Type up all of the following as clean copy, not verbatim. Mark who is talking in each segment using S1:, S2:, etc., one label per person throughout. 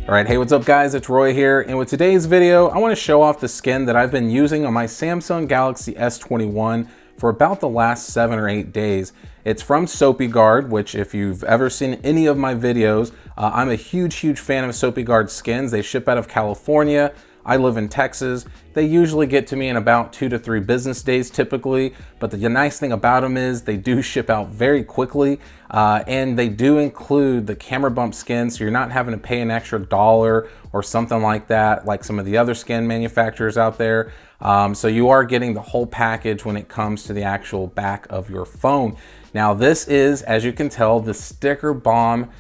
S1: All right, hey, what's up guys? It's Roy here, and with today's video, I want to show off the skin that I've been using on my Samsung Galaxy S21 for about the last 7 or 8 days. It's from SopiGuard, which if you've ever seen any of my videos, I'm a huge fan of SopiGuard skins. They ship out of California. I live in Texas. They usually get to me in about 2 to 3 business days typically, but the nice thing about them is they do ship out very quickly, and they do include the camera bump skin, so you're not having to pay an extra $1 or something like that, like some of the other skin manufacturers out there. So you are getting the whole package when it comes to the actual back of your phone. Now this is, as you can tell, the sticker bomb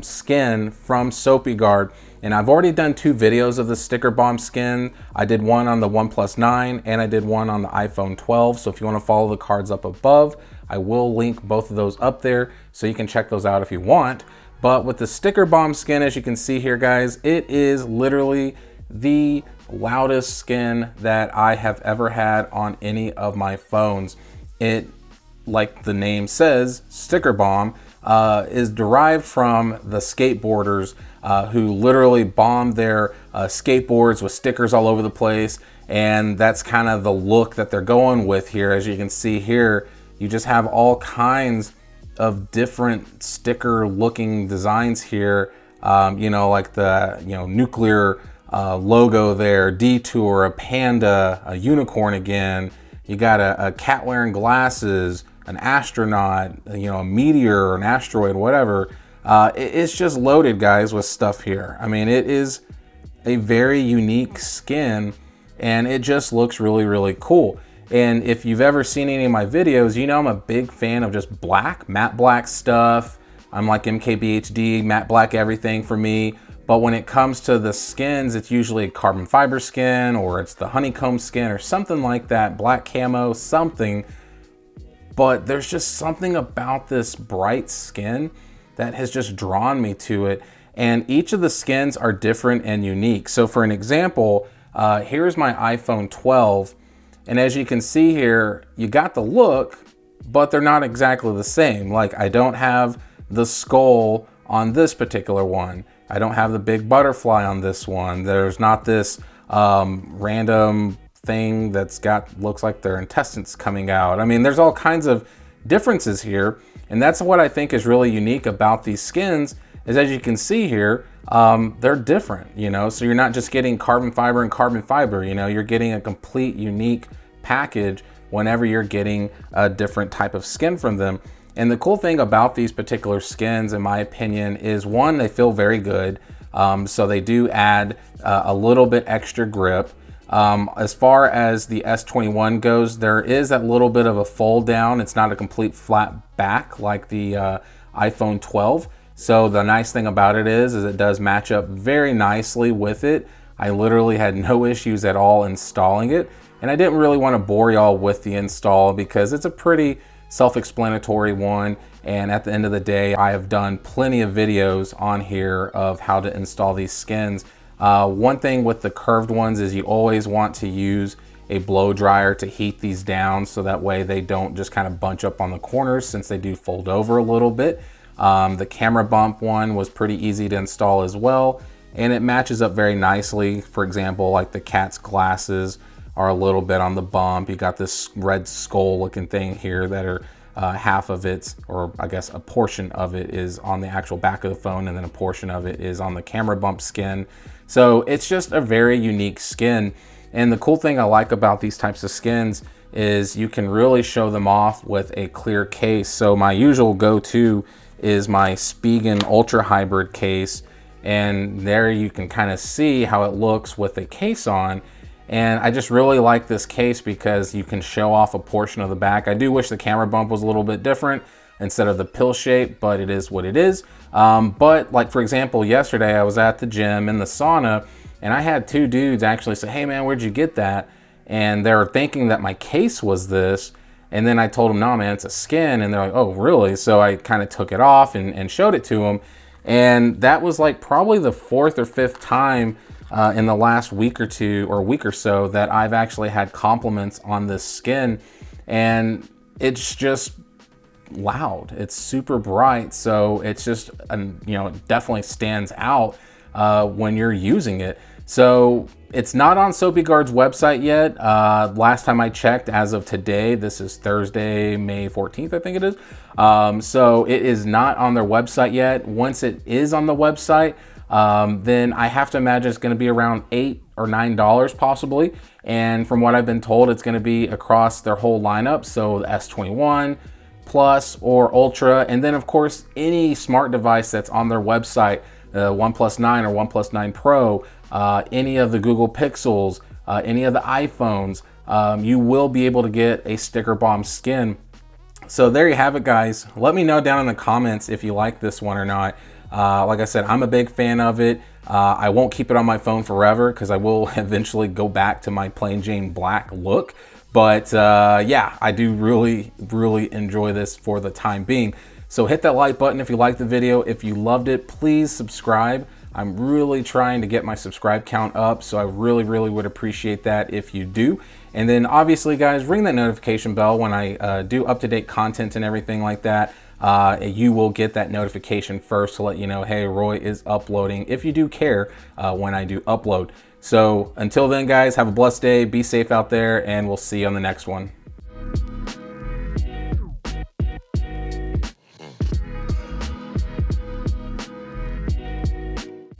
S1: skin from SopiGuard. And I've already done 2 videos of the sticker bomb skin. I did one on the OnePlus 9 and I did one on the iPhone 12. So if you want to follow the cards up above, I will link both of those up there so you can check those out if you want. But with the sticker bomb skin, as you can see here, guys, it is literally the loudest skin that I have ever had on any of my phones. It, like the name says, sticker bomb, is derived from the skateboarders who literally bombed their skateboards with stickers all over the place, and that's kind of the look that they're going with here. As you can see here, you just have all kinds of different sticker looking designs here, you know, like the nuclear logo there, detour, a panda, a unicorn again, you got a cat wearing glasses, an astronaut, a meteor or an asteroid, whatever. It's just loaded, guys, with stuff here. I mean, it is a very unique skin and it just looks really cool. And if you've ever seen any of my videos, you know I'm a big fan of just black, matte black stuff. I'm like MKBHD, matte black everything for me. But when it comes to the skins, it's usually a carbon fiber skin or it's the honeycomb skin or something like that, black camo, something. But there's just something about this bright skin that has just drawn me to it. And each of the skins are different and unique. So for an example, here's my iPhone 12. And as you can see here, you got the look, but they're not exactly the same. Like I don't have the skull on this particular one. I don't have the big butterfly on this one. There's not this random thing that's looks like their intestines coming out. I mean, there's all kinds of differences here, and that's what I think is really unique about these skins is, as you can see here, they're different, so you're not just getting carbon fiber and carbon fiber, you're getting a complete unique package whenever you're getting a different type of skin from them. And the cool thing about these particular skins, in my opinion, is one, they feel very good, so they do add a little bit extra grip. As far as the S21 goes, there is that little bit of a fold down. It's not a complete flat back like the iPhone 12. So the nice thing about it is it does match up very nicely with it. I literally had no issues at all installing it. And I didn't really want to bore y'all with the install because it's a pretty self-explanatory one. And at the end of the day, I have done plenty of videos on here of how to install these skins. One thing with the curved ones is you always want to use a blow dryer to heat these down so that way they don't just kind of bunch up on the corners since they do fold over a little bit. The camera bump one was pretty easy to install as well, and it matches up very nicely. For example, like the cat's glasses are a little bit on the bump. You got this red skull looking thing here that are half of it, or I guess a portion of it, is on the actual back of the phone, and then a portion of it is on the camera bump skin. So it's just a very unique skin. And the cool thing I like about these types of skins is you can really show them off with a clear case. So my usual go-to is my Spigen Ultra Hybrid case. And there you can kind of see how it looks with a case on. And I just really like this case because you can show off a portion of the back. I do wish the camera bump was a little bit different instead of the pill shape, but it is what it is. But like, for example, yesterday I was at the gym in the sauna and I had 2 dudes actually say, "Hey man, where'd you get that?" And they were thinking that my case was this. And then I told them, "No man, it's a skin." And they're like, "Oh really?" So I kind of took it off and showed it to them. And that was like probably the 4th or 5th time in the last week or 2 or week or so that I've actually had compliments on this skin. And it's just loud. It's super bright. So it's just, it definitely stands out. when you're using it. So it's not on SopiGuard's website yet. Last time I checked, as of today, this is Thursday, May 14th, I think it is. So it is not on their website yet. Once it is on the website, then I have to imagine it's going to be around $8 or $9 possibly. And from what I've been told, it's going to be across their whole lineup. So the S21 Plus or Ultra, and then of course any smart device that's on their website, OnePlus 9 or OnePlus 9 Pro, any of the Google Pixels, any of the iPhones, you will be able to get a sticker bomb skin. So there you have it, guys. Let me know down in the comments if you like this one or not. Like I said, I'm a big fan of it. I won't keep it on my phone forever because I will eventually go back to my plain Jane black look. But yeah, I do really enjoy this for the time being. So hit that like button if you liked the video. If you loved it, please subscribe. I'm really trying to get my subscribe count up, so I really would appreciate that if you do. And then obviously, guys, ring that notification bell when I do up-to-date content and everything like that. You will get that notification first to let you know, hey, Roy is uploading, if you do care when I do upload. So until then, guys, have a blessed day, be safe out there, and we'll see you on the next one.